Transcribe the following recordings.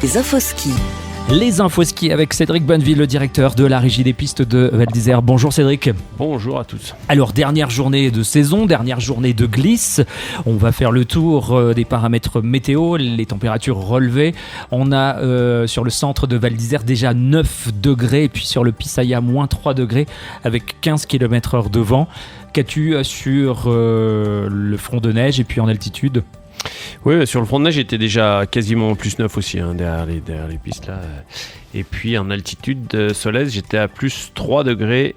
Les infos ski. Les infos ski avec Cédric Bonneville, le directeur de la régie des pistes de Val d'Isère. Bonjour Cédric. Bonjour à tous. Alors, dernière journée de saison, dernière journée de glisse. On va faire le tour des paramètres météo, les températures relevées. On a sur le centre de Val d'Isère déjà 9 degrés et puis sur le Pisaya moins 3 degrés avec 15 km/h de vent. Qu'as-tu sur le front de neige et puis en altitude ? Oui, sur le front de neige, j'étais déjà quasiment plus 9 aussi, derrière les pistes là. Et puis en altitude, Solèze, j'étais à plus 3 degrés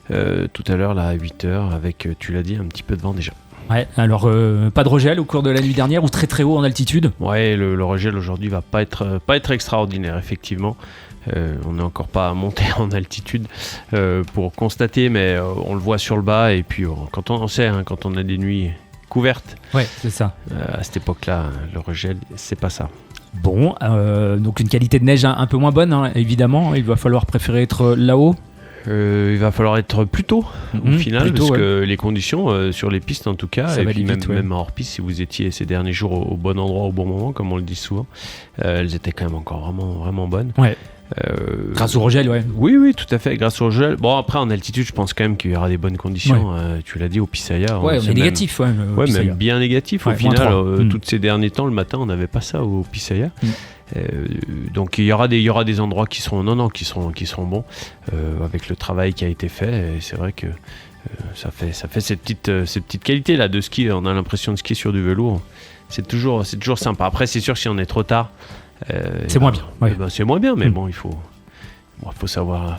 tout à l'heure là, à 8h, avec, tu l'as dit, un petit peu de vent déjà. Ouais, alors pas de regel au cours de la nuit dernière ou très très haut en altitude ? Ouais, le regel aujourd'hui va pas être extraordinaire, effectivement. On n'est encore pas monté en altitude pour constater, mais on le voit sur le bas. Et puis quand on sait, quand on a des nuits couverte. Ouais, c'est ça. À cette époque-là, le regel, c'est pas ça. Bon, donc une qualité de neige un peu moins bonne, évidemment. Il va falloir préférer être là-haut. Il va falloir être plus tôt au final, plutôt, parce que les conditions sur les pistes en tout cas, ça et va puis vite, même hors piste, si vous étiez ces derniers jours au bon endroit, au bon moment, comme on le dit souvent, elles étaient quand même encore vraiment, vraiment bonnes. Ouais. Grâce au regel, ouais. Oui, tout à fait, grâce au regel. Bon, après en altitude, je pense quand même qu'il y aura des bonnes conditions. Ouais. Tu l'as dit, au Pisaya. Ouais, on est négatif. Ouais, même bien négatif. Au final, tous ces derniers temps, le matin, on n'avait pas ça au Pisaya. Donc il y aura des endroits qui seront bons avec le travail qui a été fait. Et c'est vrai que ça fait cette petite qualité là de ski. On a l'impression de skier sur du velours. C'est toujours sympa. Après, c'est sûr que si on est trop tard. C'est moins bien. Ouais. C'est moins bien, mais bon, il faut savoir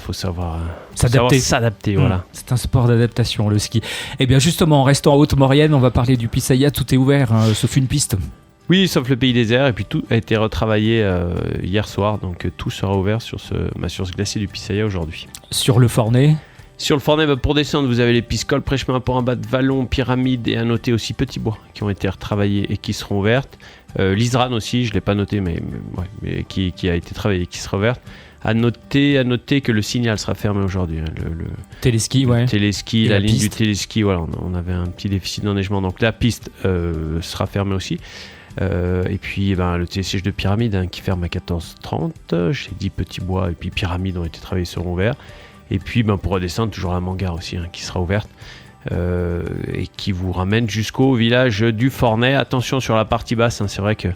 s'adapter. Voilà. C'est un sport d'adaptation, le ski. Et bien justement, en restant en Haute-Maurienne, on va parler du Pisaya. Tout est ouvert, sauf une piste. Oui, sauf le Pays des Airs, et puis tout a été retravaillé hier soir, donc tout sera ouvert sur ce glacier du Pisaya aujourd'hui. Sur le Fornay. Sur le Fornay, pour descendre, vous avez les pistes col, pré-chemin, port en bas de Vallon, Pyramide, et à noter aussi Petit Bois, qui ont été retravaillées et qui seront ouvertes. L'Isran aussi, je ne l'ai pas noté, mais qui a été travaillée et qui sera ouverte. À noter que le Signal sera fermé aujourd'hui. Le téléski, ouais. Téléski, la ligne du téléski, voilà, on avait un petit déficit d'enneigement, donc la piste sera fermée aussi. Et puis le télésiège de Pyramide qui ferme à 14h30. J'ai dit Petit Bois et puis Pyramide ont été travaillés, seront ouverts. Et puis pour redescendre, toujours la Mangare aussi qui sera ouverte et qui vous ramène jusqu'au village du Fornay. Attention sur la partie basse, c'est vrai que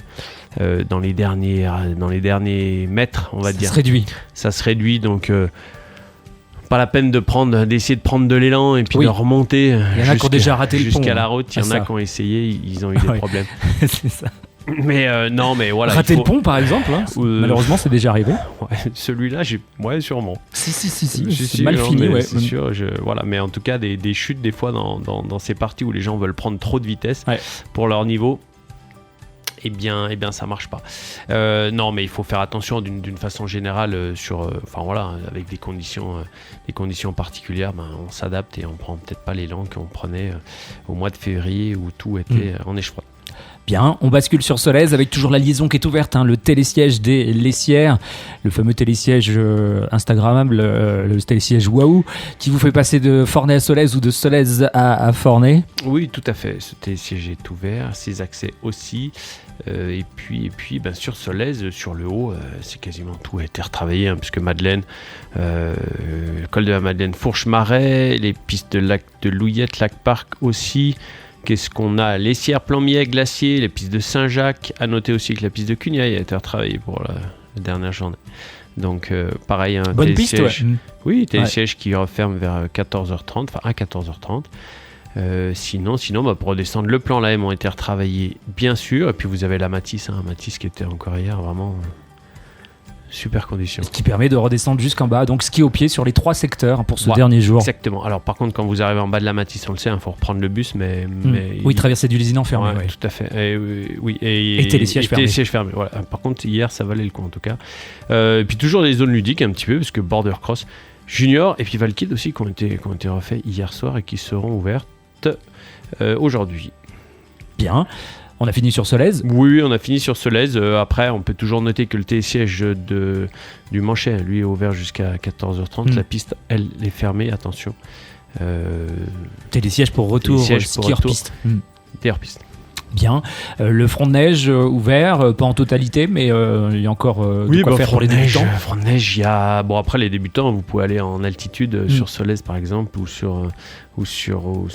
dans les derniers mètres, on va dire, ça se réduit, donc pas la peine d'essayer de prendre de l'élan et puis de remonter. Il y en a qui ont déjà raté le pont jusqu'à la route. Il y en a qui ont essayé, ils ont eu des problèmes. C'est ça. Mais non, mais voilà. Rater le pont, par exemple, malheureusement, c'est déjà arrivé. Ouais, celui-là, sûrement. Si. C'est mal fini, ouais. C'est sûr. Voilà, mais en tout cas, des chutes des fois dans ces parties où les gens veulent prendre trop de vitesse pour leur niveau. Eh bien, ça marche pas. Non, mais il faut faire attention d'une façon générale avec des conditions particulières. On s'adapte et on prend peut-être pas l'élan qu'on prenait au mois de février où tout était en neige froide. Bien, on bascule sur Solèze avec toujours la liaison qui est ouverte, le télésiège des Lessières, le fameux télésiège Instagrammable, le télésiège Waouh, qui vous fait passer de Fornay à Solèze ou de Solèze à Fornay. Oui, tout à fait. Ce télésiège est ouvert, ses accès aussi. Et puis sur Solèze, sur le haut, c'est quasiment tout a été retravaillé, puisque Madeleine, le col de la Madeleine, Fourche-Marais, les pistes de lac de Louillette, Lac Parc aussi. Qu'est-ce qu'on a ? Lessières, Plombières, Glacier, les pistes de Saint-Jacques. À noter aussi que la piste de Cugnaille a été retravaillée pour la dernière journée. Donc pareil, un bonne télésiège. Piste, ouais. Oui, télésiège qui referme vers 14h30, à 14h30. Sinon, pour redescendre, le plan l'AM ont été retravaillés, bien sûr. Et puis vous avez la Matisse, Matisse qui était encore hier, vraiment super condition. Ce qui permet de redescendre jusqu'en bas, donc ski au pied sur les 3 secteurs pour ce dernier jour. Exactement. Alors par contre, quand vous arrivez en bas de la Matisse, on le sait, il faut reprendre le bus, mais traverser du Lézignan fermé. Ouais. Tout à fait. Et télésiège fermé. Voilà. Par contre, hier, ça valait le coup en tout cas. Et puis toujours des zones ludiques un petit peu, parce que Border Cross Junior et puis Valkid aussi qui ont été refaits hier soir et qui seront ouvertes aujourd'hui. Bien. On a fini sur Solèze ? Oui, on a fini sur Solèze. Après, on peut toujours noter que le télésiège du Manchet, lui, est ouvert jusqu'à 14h30. La piste, elle, est fermée, attention. Télésiège pour retour, ski hors piste. Des hors piste. Bien. Le front de neige ouvert, pas en totalité, mais il y a encore de quoi faire pour les débutants. Front de neige, il y a... Bon, après, les débutants, vous pouvez aller en altitude sur Solèze, par exemple, ou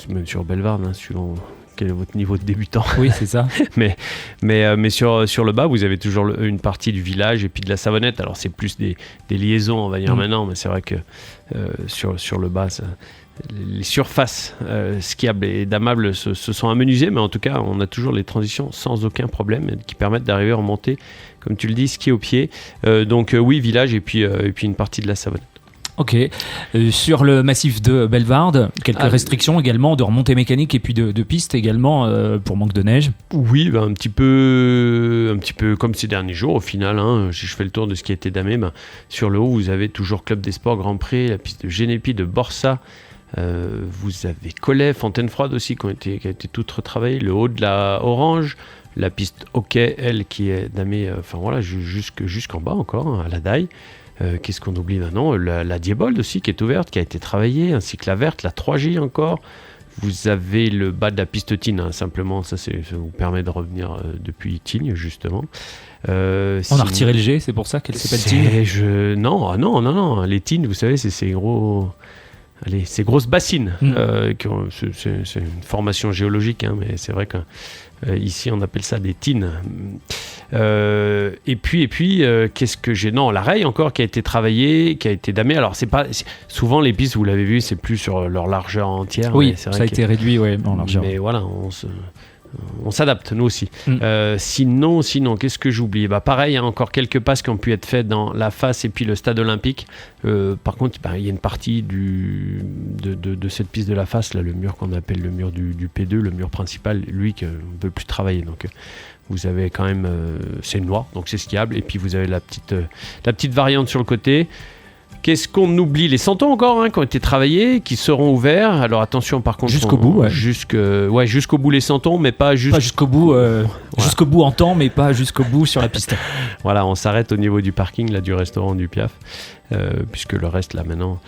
même sur Bellevarde, hein, suivant quel est votre niveau de débutant. Oui, c'est ça. mais sur le bas, vous avez toujours une partie du village et puis de la Savonnette. Alors, c'est plus des liaisons, on va dire maintenant, mais c'est vrai que sur le bas, les surfaces skiables et damables se sont amenuisées, mais en tout cas, on a toujours les transitions sans aucun problème qui permettent d'arriver à remonter, comme tu le dis, ski au pied. Donc, oui, village et puis une partie de la Savonnette. Ok. Sur le massif de Bellevarde, quelques restrictions également de remontée mécanique et puis de piste également pour manque de neige. Oui, un petit peu comme ces derniers jours au final. Hein, si je fais le tour de ce qui a été damé, sur le haut, vous avez toujours Club des Sports Grand Pré, la piste de Genépi, de Borsa. Vous avez Collet, Fontaine-Froide aussi qui a été toute retravaillée. Le haut de la Orange, la piste hockey, elle, qui est damée jusqu'en bas encore, hein, à la Daille. Qu'est-ce qu'on oublie maintenant? La Diebold aussi qui est ouverte, qui a été travaillée, ainsi que la verte, la 3J encore. Vous avez le bas de la piste Tignes, hein, simplement, ça vous permet de revenir depuis Tignes, justement. On a retiré le G, c'est pour ça qu'elle s'appelle Tignes. Non, les Tignes, vous savez, c'est ces grosses bassines. C'est une formation géologique, hein, mais c'est vrai qu'ici on appelle ça des Tignes. Et puis qu'est-ce que j'ai? Non, la Reille encore qui a été travaillée, qui a été damée. Alors souvent les pistes, vous l'avez vu, c'est plus sur leur largeur entière. Oui, ça a été réduit, en largeur. Mais voilà, on s'adapte, nous aussi. Sinon, qu'est-ce que j'oublie? Pareil, hein, encore quelques passes qui ont pu être faites dans la face et puis le stade olympique. Par contre, il y a une partie de cette piste de la face, là, le mur qu'on appelle le mur du P2, le mur principal, lui, qu'on ne peut plus travailler. Donc, vous avez quand même... c'est noir, donc c'est skiable. Et puis, vous avez la petite variante sur le côté. Qu'est-ce qu'on oublie? Les santons encore, hein, qui ont été travaillés, qui seront ouverts. Alors attention, par contre, jusqu'au bout, jusqu'au bout les santons, mais pas jusqu'au bout. Jusqu'au bout en temps, mais pas jusqu'au bout sur la piste. Voilà, on s'arrête au niveau du parking là du restaurant du Piaf, puisque le reste là maintenant,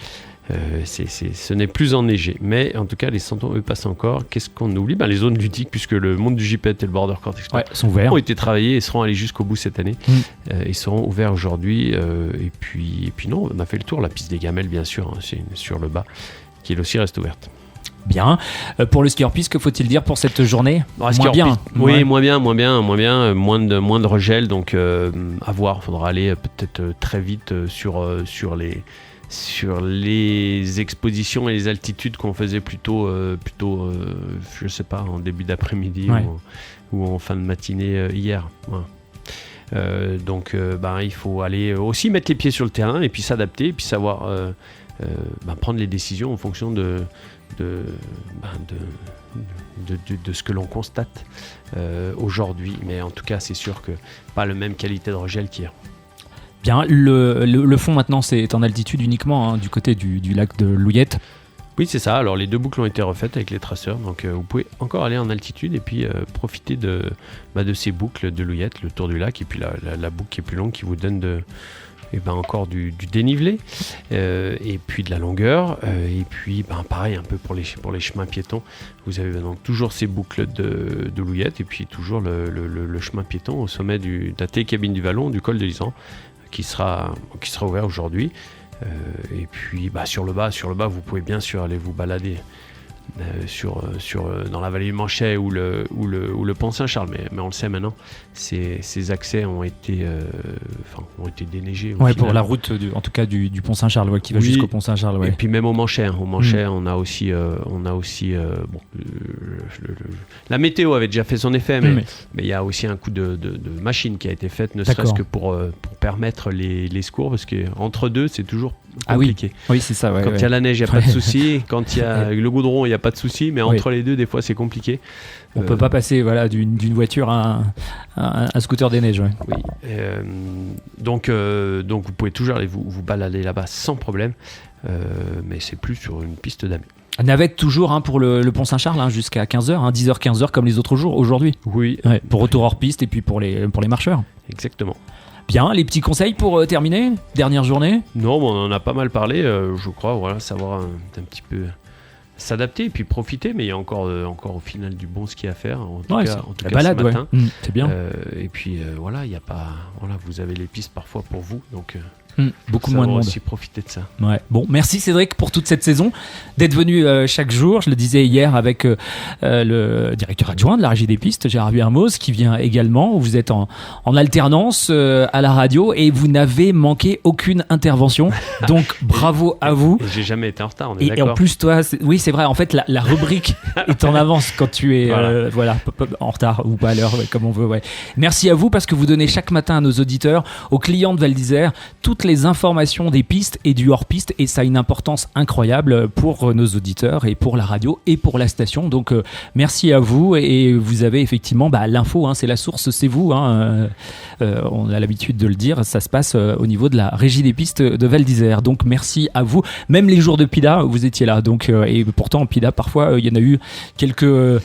ce n'est plus enneigé. Mais en tout cas, les santons eux passent encore. Qu'est-ce qu'on oublie? Les zones ludiques, puisque le monde du Gipet et le Border Court Express sont ouverts. Ont été travaillés et seront allés jusqu'au bout cette année. Ils seront ouverts aujourd'hui. Et puis non, on a fait le tour. La piste des Gamelles, bien sûr, hein, c'est sur le bas, qui elle aussi reste ouverte. Bien. Pour le ski hors-piste, que faut-il dire pour cette journée? Moins bien. Oui, moins bien. Moins de regel. Donc, à voir. Il faudra aller peut-être très vite sur les expositions et les altitudes qu'on faisait plutôt je sais pas, en début d'après-midi ou en fin de matinée hier. Voilà. Donc il faut aller aussi mettre les pieds sur le terrain et puis s'adapter et puis savoir prendre les décisions en fonction de ce que l'on constate aujourd'hui. Mais en tout cas, c'est sûr que pas la même qualité de regel qu'hier. Bien, le fond maintenant c'est en altitude uniquement, hein, du côté du lac de Louillette. Oui, c'est ça. Alors les deux boucles ont été refaites avec les traceurs, donc vous pouvez encore aller en altitude et puis profiter de ces boucles de Louillette, le tour du lac, et puis la boucle qui est plus longue qui vous donne encore du dénivelé et puis de la longueur et puis pareil un peu pour les chemins piétons. Vous avez donc toujours ces boucles de Louillette et puis toujours le chemin piéton au sommet de la télécabine du Vallon, du col de Lisan, qui sera ouvert aujourd'hui. Et puis sur le bas, vous pouvez bien sûr aller vous balader dans la vallée du Manchet ou le pont Saint-Charles, mais on le sait maintenant, ces accès ont été déneigés. Pour la route, en tout cas du pont Saint-Charles, qui va jusqu'au pont Saint-Charles. Et puis même au Manchet, on a aussi, la météo avait déjà fait son effet, mais il y a aussi un coup de machine qui a été faite, ne serait-ce que pour permettre les secours, parce qu'entre deux, c'est toujours compliqué. Oui, c'est ça. Quand il y a la neige, il n'y a pas de souci. Quand il y a le goudron, il n'y a pas de souci. Mais entre les deux, des fois, c'est compliqué. On ne peut pas passer d'une voiture à un scooter des neiges. Oui. Donc, vous pouvez toujours aller vous balader là-bas sans problème. Mais c'est plus sur une piste damée. Navette toujours pour le pont Saint-Charles jusqu'à 15h, 10h, 15h comme les autres jours aujourd'hui. Oui. Pour retour hors piste et puis pour les marcheurs. Exactement. Bien, les petits conseils pour terminer, dernière journée? Non, on en a pas mal parlé, je crois, savoir un petit peu s'adapter et puis profiter, mais il y a encore au final du bon ski à faire, en tout Ouais, cas, la balade, ce matin. c'est bien. Et puis voilà, il y a pas, voilà, vous avez les pistes parfois pour vous, donc beaucoup moins de monde. aussi profiter de ça. Ouais. Bon, merci Cédric pour toute cette saison, d'être venu chaque jour. Je le disais hier avec le directeur adjoint de la Régie des Pistes, Gérard Hermoz, qui vient également. Vous êtes en alternance à la radio et vous n'avez manqué aucune intervention. Donc bravo à vous. Et j'ai jamais été en retard, on est Et d'accord. en plus, toi, oui, c'est vrai. En fait, la rubrique est en avance quand tu es en retard ou pas à l'heure, comme on veut. Ouais. Merci à vous parce que vous donnez chaque matin à nos auditeurs, aux clients de Val d'Isère, toutes les informations des pistes et du hors-piste, et ça a une importance incroyable pour nos auditeurs et pour la radio et pour la station. Donc merci à vous, et vous avez effectivement l'info, c'est la source, c'est vous. On a l'habitude de le dire, ça se passe au niveau de la Régie des Pistes de Val d'Isère. Donc merci à vous. Même les jours de PIDA, vous étiez là. Donc et pourtant en PIDA, parfois il y en a eu quelques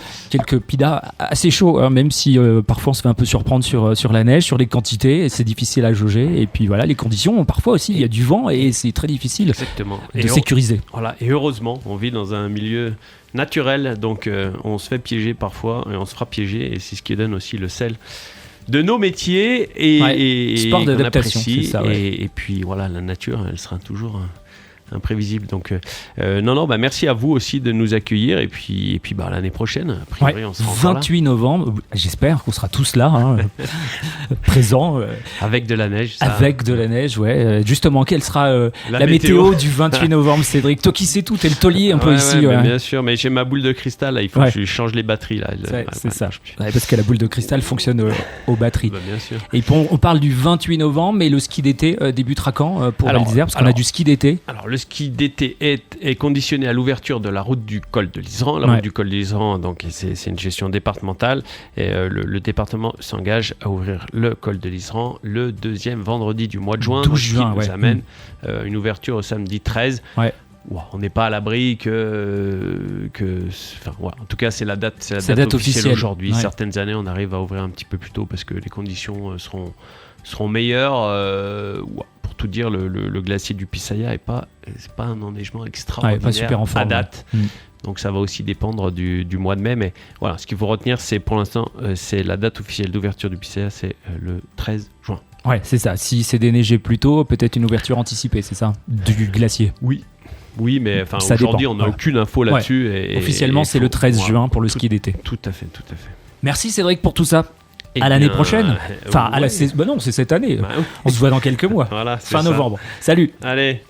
PIDA assez chauds, même si parfois on se fait un peu surprendre sur la neige, sur les quantités, c'est difficile à jauger. Et puis voilà, les conditions, parfois aussi il y a du vent et c'est très difficile Exactement. de sécuriser. Voilà, et heureusement, on vit dans un milieu naturel, donc on se fait piéger parfois et on se fera piéger, et c'est ce qui donne aussi le sel de nos métiers et sport d'adaptation, qu'on apprécie, c'est ça, ouais. et puis voilà, la nature, elle sera toujours imprévisible. Donc non, merci à vous aussi de nous accueillir, et puis l'année prochaine, a priori, on sera encore 28 novembre, j'espère qu'on sera tous là, présents. avec de la neige. Avec de la neige, ouais. Justement, quelle sera la météo du 28 novembre, Cédric? Toi qui sais tout, t'es le taulier un peu ici. Ouais. Bien sûr, mais j'ai ma boule de cristal, là, il faut que je change les batteries. Là. C'est ça. Ouais, parce que la boule de cristal fonctionne aux batteries. Bien sûr. Et on parle du 28 novembre, mais le ski d'été débutera quand pour Val d'Isère? Parce qu'on a du ski d'été. Alors, le ski d'été est conditionné à l'ouverture de la route du col de l'Iseran. La route du col de l'Iseran, donc, c'est une gestion départementale. Et le département s'engage à ouvrir le col de l'Iseran le deuxième vendredi du mois de juin. 12 juin, nous amène une ouverture au samedi 13. Ouais. On n'est pas à l'abri en tout cas, c'est la date officielle aujourd'hui. Ouais. Certaines années, on arrive à ouvrir un petit peu plus tôt parce que les conditions seront meilleures. Pour tout dire, le glacier du Pisaya c'est pas un enneigement extraordinaire pas super en forme, à date. Donc ça va aussi dépendre du mois de mai. Mais voilà, ce qu'il faut retenir, c'est pour l'instant, c'est la date officielle d'ouverture du Pisaya, c'est le 13 juin. Ouais, c'est ça. Si c'est déneigé plus tôt, peut-être une ouverture anticipée, c'est ça, du glacier. Oui, mais aujourd'hui, on n'a aucune info là-dessus. Ouais. Officiellement, c'est le 13 juin pour le ski d'été. Tout à fait. Merci Cédric pour tout ça. À l'année prochaine. Non, c'est cette année. On se voit dans quelques mois. Voilà, fin novembre. Salut. Allez.